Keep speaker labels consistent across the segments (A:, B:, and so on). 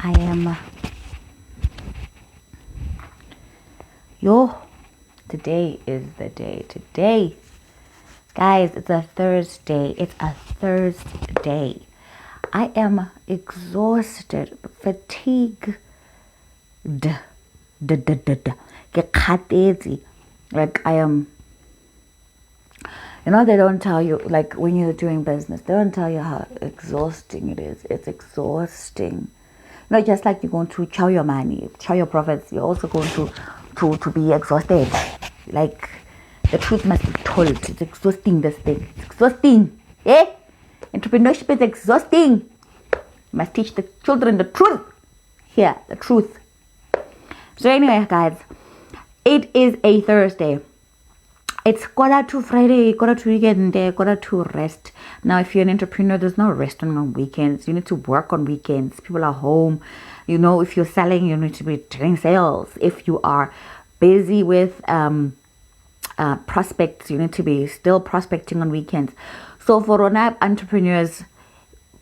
A: I am, today is the day. Today, guys, it's a Thursday. I am exhausted, fatigued. Like I am, they don't tell you, like when you're doing business, they don't tell you how exhausting it is. It's exhausting. Just like you're going to chow your money, chow your profits, you're also going to be exhausted. Like the truth must be told. It's exhausting, this thing. It's exhausting. Entrepreneurship is exhausting. You must teach the children the truth. Here, the truth. So anyway, guys, it is a Thursday. It's quarter to Friday, quarter to weekend, quarter to rest. Now, if you're an entrepreneur, there's no rest on weekends. You need to work on weekends. People are home. If you're selling, you need to be doing sales. If you are busy with prospects, you need to be still prospecting on weekends. So for entrepreneurs,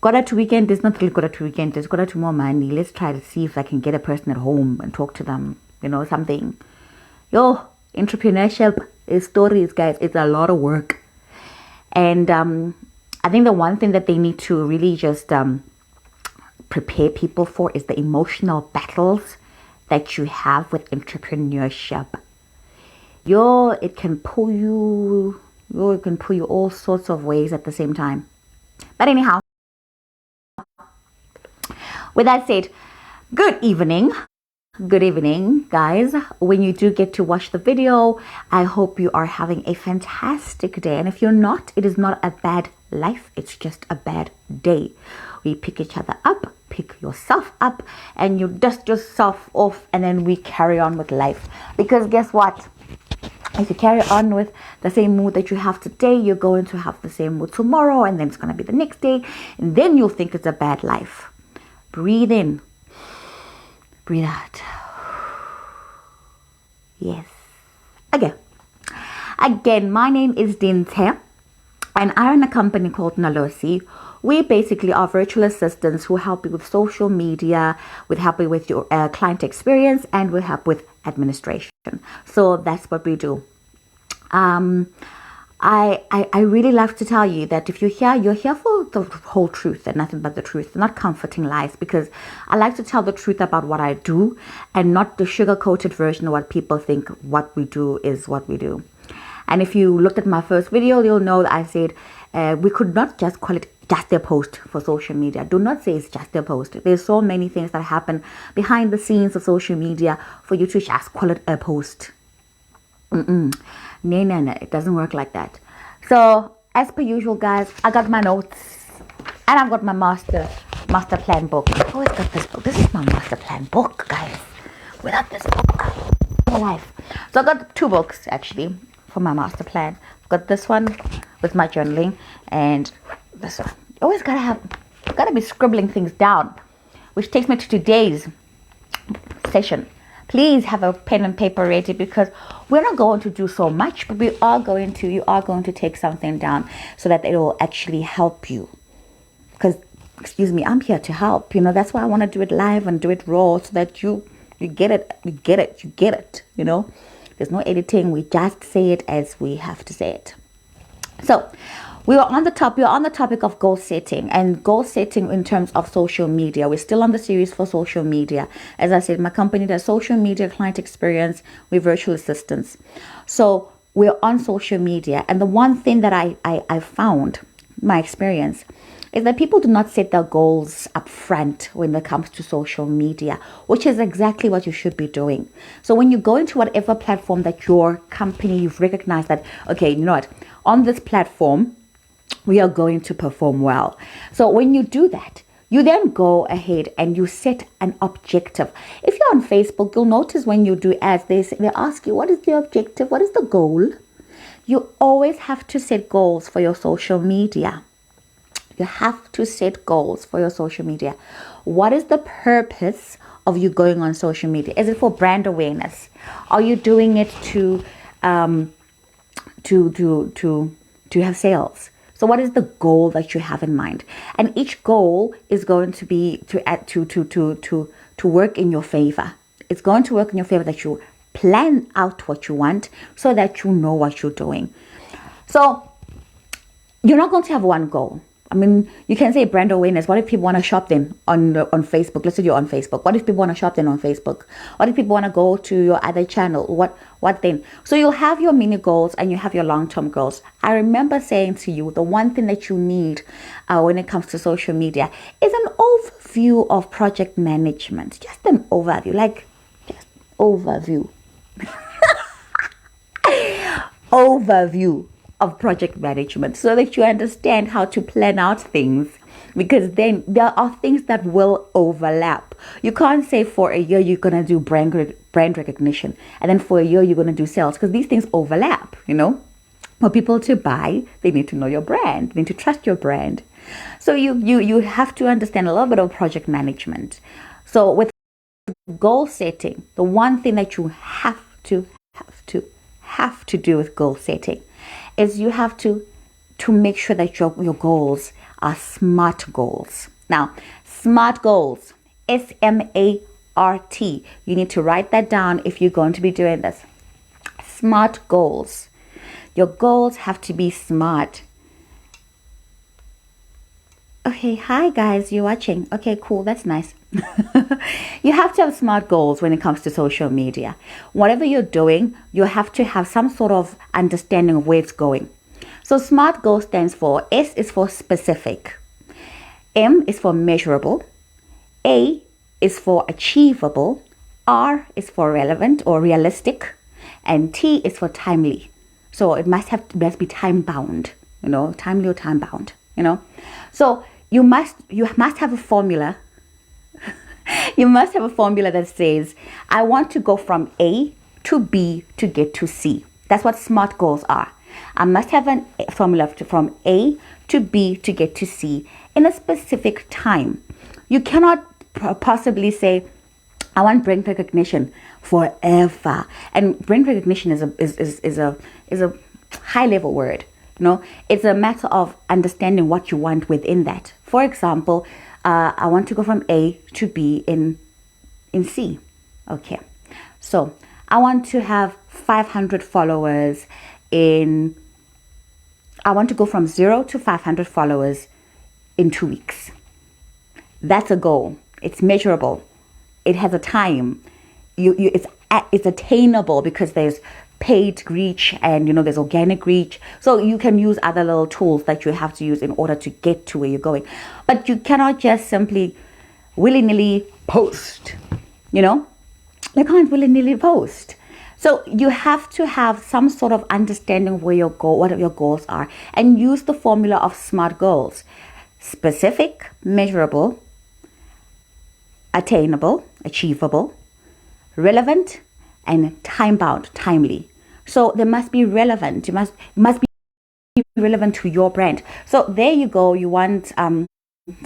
A: quarter to weekend is not really quarter to weekend. It's quarter to more money. Let's try to see if I can get a person at home and talk to them. Something. Entrepreneurship is stories, guys. It's a lot of work. And I think the one thing that they need to really just prepare people for is the emotional battles that you have with entrepreneurship. It can pull you all sorts of ways at the same time. But anyhow, with that said, good evening, guys. When you do get to watch the video, I hope you are having a fantastic day. And if you're not, it is not a bad life. It's just a bad day. We pick each other up, pick yourself up, and you dust yourself off, and then we carry on with life. Because guess what? If you carry on with the same mood that you have today, you're going to have the same mood tomorrow, and then it's going to be the next day, and then you'll think it's a bad life. Breathe in. Breathe out. Yes. Again, my name is Dinte, and I run a company called Nalosi. We basically are virtual assistants who help you with social media, we help you with your client experience, and we help with administration. So that's what we do. I really love to tell you that if you're here for the whole truth and nothing but the truth, not comforting lies, because I like to tell the truth about what I do and not the sugar-coated version of what people think what we do is what we do. And if you looked at my first video, you'll know that I said we could not just call it just a post for social media. Do not say it's just a post. There's so many things that happen behind the scenes of social media for you to just call it a post. No, it doesn't work like that. So as per usual, guys, I got my notes and I've got my master plan book. I've always got this book. This is my master plan book, guys. Without this book, no life. So I got two books actually for my master plan. I've got this one with my journaling and this one. You always gotta be scribbling things down, which takes me to today's session. Please have a pen and paper ready because we're not going to do so much, but you are going to take something down so that it will actually help you. Because, I'm here to help. That's why I want to do it live and do it raw so that you get it. There's no editing. We just say it as we have to say it. So we are on the topic of goal setting and goal setting in terms of social media. We're still on the series for social media. As I said, my company does social media client experience with virtual assistants. So we're on social media. And the one thing that I found, my experience, is that people do not set their goals up front when it comes to social media, which is exactly what you should be doing. So when you go into whatever platform that your company, you've recognized that, okay, you know what, on this platform, we are going to perform well. So when you do that, you then go ahead and you set an objective. If you're on Facebook, you'll notice when you do ads, they ask you, what is the objective? What is the goal? You always have to set goals for your social media. You have to set goals for your social media. What is the purpose of you going on social media? Is it for brand awareness? Are you doing it to have sales? So So what is the goal that you have in mind? And each goal is going to be to work in your favor. It's going to work in your favor that you plan out what you want so that you know what you're doing. So you're not going to have one goal. I mean, you can say brand awareness. What if people want to shop then on Facebook? Let's say you're on Facebook. What if people want to shop then on Facebook? What if people want to go to your other channel? What then? So you'll have your mini goals and you have your long-term goals. I remember saying to you, the one thing that you need when it comes to social media is an overview of project management. Just an overview, like just overview. Overview of project management so that you understand how to plan out things, because then there are things that will overlap. You can't say for a year you're going to do brand recognition and then for a year you're going to do sales, because these things overlap. For people to buy, they need to know your brand, they need to trust your brand. So you have to understand a little bit of project management. So with goal setting, the one thing that you have to do with goal setting is you have to make sure that your goals are SMART goals. Now, SMART goals, SMART. You need to write that down if you're going to be doing this. SMART goals. Your goals have to be SMART. Okay, hi guys, you're watching. Okay, cool, that's nice. You have to have SMART goals when it comes to social media. Whatever you're doing, you have to have some sort of understanding of where it's going. So SMART goal stands for, S is for specific, M is for measurable, A is for achievable, R is for relevant or realistic, and T is for timely. So it must be time bound, timely or time bound, So you must have a formula. You must have a formula that says, I want to go from A to B to get to C. That's what SMART goals are. I must have a formula from A to B to get to C in a specific time. You cannot possibly say, I want brand recognition forever. And brand recognition is a high level word. It's a matter of understanding what you want within that. For example, I want to go from A to B in C. Okay. So I want to have 500 followers I want to go from 0 to 500 followers in 2 weeks. That's a goal. It's measurable. It has a time. It's attainable because there's paid reach and there's organic reach. So you can use other little tools that you have to use in order to get to where you're going. But you cannot just simply willy-nilly post. You can't willy-nilly post. So you have to have some sort of understanding what your goals are, and use the formula of SMART goals: specific, measurable, attainable, achievable, relevant, and time-bound, timely. So they must be relevant. You must be relevant to your brand. So there you go. You want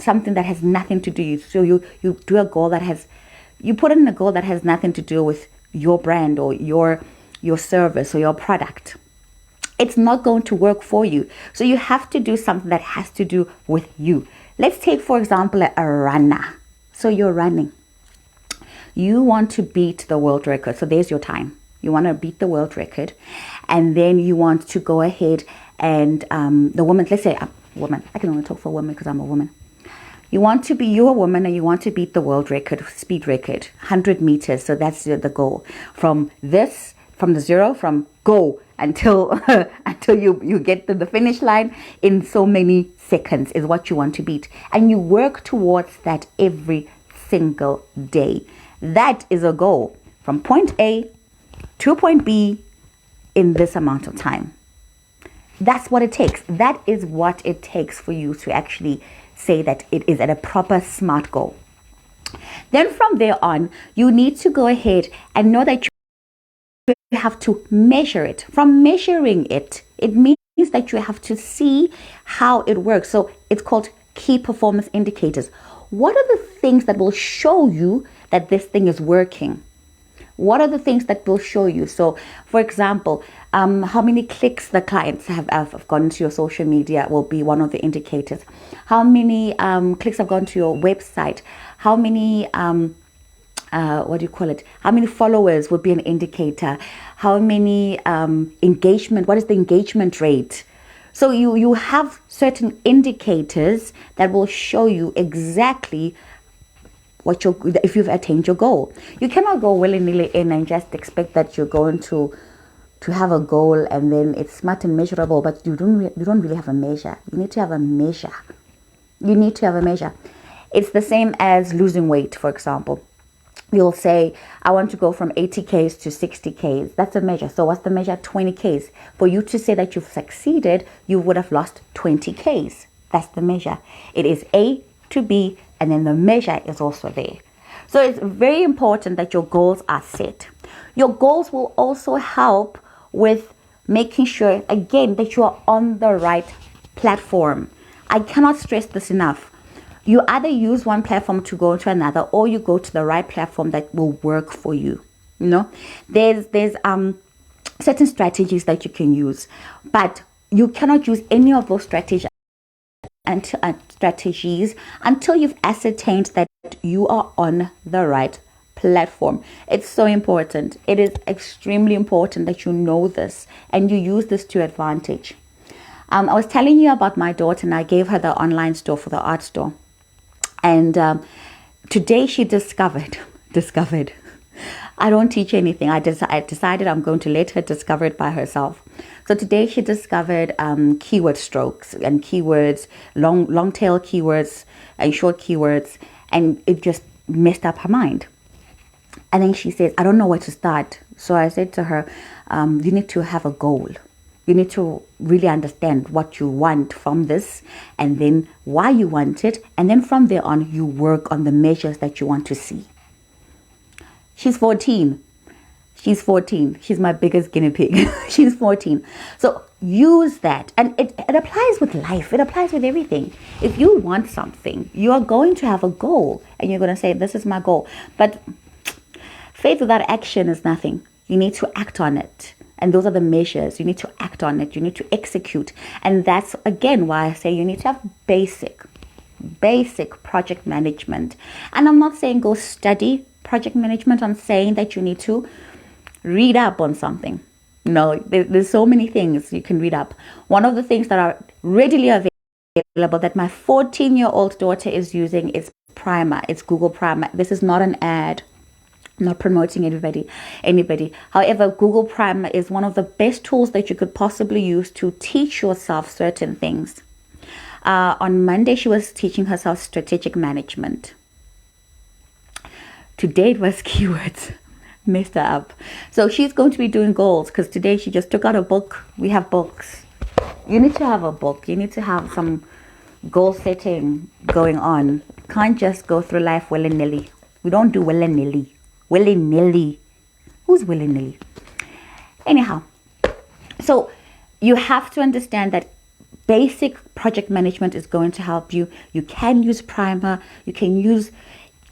A: something that has nothing to do. So you do a goal you put in a goal that has nothing to do with your brand or your service or your product. It's not going to work for you. So you have to do something that has to do with you. Let's take, for example, a runner. So you're running. You want to beat the world record. So there's your time. You want to beat the world record. And then you want to go ahead and the woman, let's say a woman. I can only talk for women because I'm a woman. You're a woman and you want to beat the world record, speed record, 100 meters. So that's the goal. From the zero, from go until you get to the finish line in so many seconds is what you want to beat. And you work towards that every single day. That is a goal, from point A to point B in this amount of time. That's what it takes. That is what it takes for you to actually say that it is at a proper SMART goal. Then from there on, you need to go ahead and know that you have to measure it. From measuring it, it means that you have to see how it works. So it's called key performance indicators. What are the things that will show you that this thing is working? What are the things that will show you? So, for example, how many clicks the clients have gone to your social media will be one of the indicators. How many clicks have gone to your website? How many what do you call it? How many followers would be an indicator? How many engagement? What is the engagement rate? So you have certain indicators that will show you exactly if you've attained your goal. You cannot go willy-nilly in and just expect that you're going to have a goal and then it's smart and measurable, but you don't really have a measure. You need to have a measure. You need to have a measure. It's the same as losing weight, for example. You'll say, I want to go from 80 Ks to 60 Ks. That's a measure. So what's the measure? 20 Ks. For you to say that you've succeeded, you would have lost 20 Ks. That's the measure. It is A to B, and then the measure is also there. So it's very important that your goals are set. Your goals will also help with making sure, again, that you are on the right platform. I cannot stress this enough. You either use one platform to go to another, or you go to the right platform that will work for you. You know, there's certain strategies that you can use, but you cannot use any of those strategies until you've ascertained that you are on the right platform. It's so important. It is extremely important that you know this and you use this to advantage. I was telling you about my daughter, and I gave her the online store for the art store. And today she discovered, I don't teach anything. I decided I'm going to let her discover it by herself. So today she discovered keyword strokes and keywords, long tail keywords and short keywords, and it just messed up her mind. And then she says, I don't know where to start. So I said to her, you need to have a goal. You need to really understand what you want from this, and then why you want it. And then from there on, you work on the measures that you want to see. She's 14. She's my biggest guinea pig. She's 14. So use that. And it applies with life. It applies with everything. If you want something, you are going to have a goal. And you're going to say, this is my goal. But faith without action is nothing. You need to act on it. And those are the measures. You need to act on it. You need to execute. And that's, again, why I say you need to have basic project management. And I'm not saying go study project management. I'm saying that you need to read up on something. No, there's so many things you can read up. One of the things that are readily available that my 14-year-old daughter is using is Primer. It's Google Primer. This is not an ad. I'm not promoting anybody. However, Google Primer is one of the best tools that you could possibly use to teach yourself certain things. On Monday, she was teaching herself strategic management. Today it was keywords. Messed her up. So she's going to be doing goals, because today she just took out a book. We have books. You need to have a book. You need to have some goal setting going on. Can't just go through life willy-nilly. We don't do willy-nilly. Willy-nilly. Who's willy-nilly? Anyhow, so you have to understand that basic project management is going to help you. You can use Primer. You can use,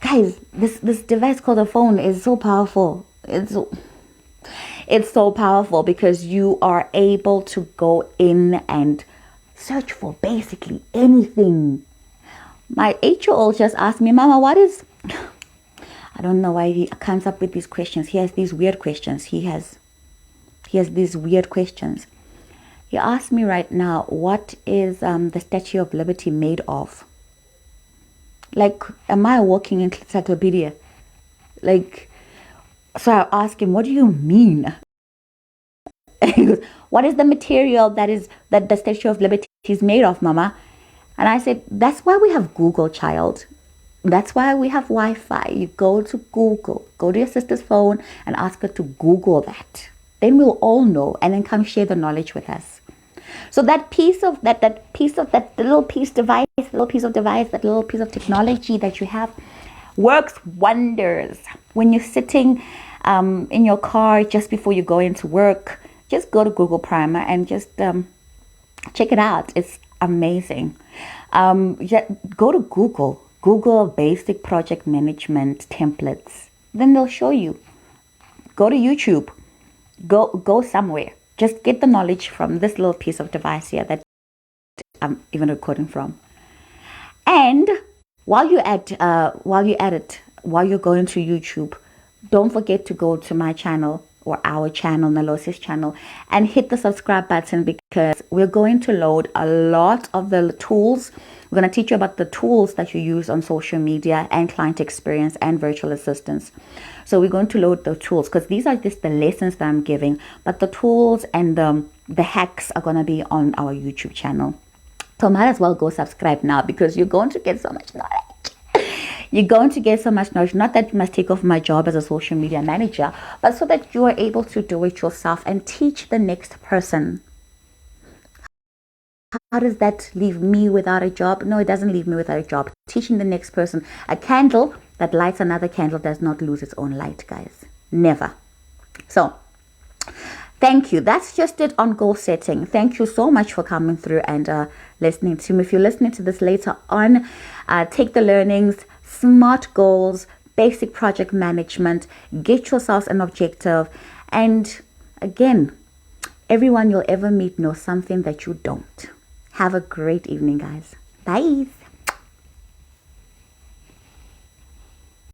A: guys, this device called a phone is so powerful. It's so powerful because you are able to go in and search for basically anything. My 8-year-old just asked me, Mama, what is... I don't know why he comes up with these questions. He has these weird questions. He has these weird questions. He asked me right now, what is the Statue of Liberty made of? Like, am I a walking encyclopedia? Like, so I asked him, what do you mean? And he goes, what is the material that the Statue of Liberty is made of, Mama? And I said, that's why we have Google, child. That's why we have Wi-Fi. You go to Google, go to your sister's phone and ask her to Google that. Then we'll all know, and then come share the knowledge with us. So that piece of that little piece of technology that you have works wonders. When you're sitting in your car just before you go into work, just go to Google Primer and just check it out. It's amazing. Go to Google basic project management templates. Then they'll show you. go to YouTube, go somewhere. Just get the knowledge from this little piece of device here that I'm even recording from. And while you're going to YouTube, don't forget to go to my channel, or our channel, Melosis channel, and hit the subscribe button, because we're going to load a lot of the tools. We're going to teach you about the tools that you use on social media and client experience and virtual assistants. So we're going to load the tools, because these are just the lessons that I'm giving, but the tools and the hacks are going to be on our YouTube channel. So might as well go subscribe now, because you're going to get so much knowledge. You're going to get so much knowledge. Not that you must take off my job as a social media manager, but so that you are able to do it yourself and teach the next person. How does that leave me without a job? No, it doesn't leave me without a job. Teaching the next person. A candle that lights another candle does not lose its own light, guys. Never. So, thank you. That's just it on goal setting. Thank you so much for coming through and listening to me. If you're listening to this later on, take the learnings, SMART goals, basic project management, get yourself an objective. And again, everyone you'll ever meet knows something that you don't. Have a great evening, guys. Bye.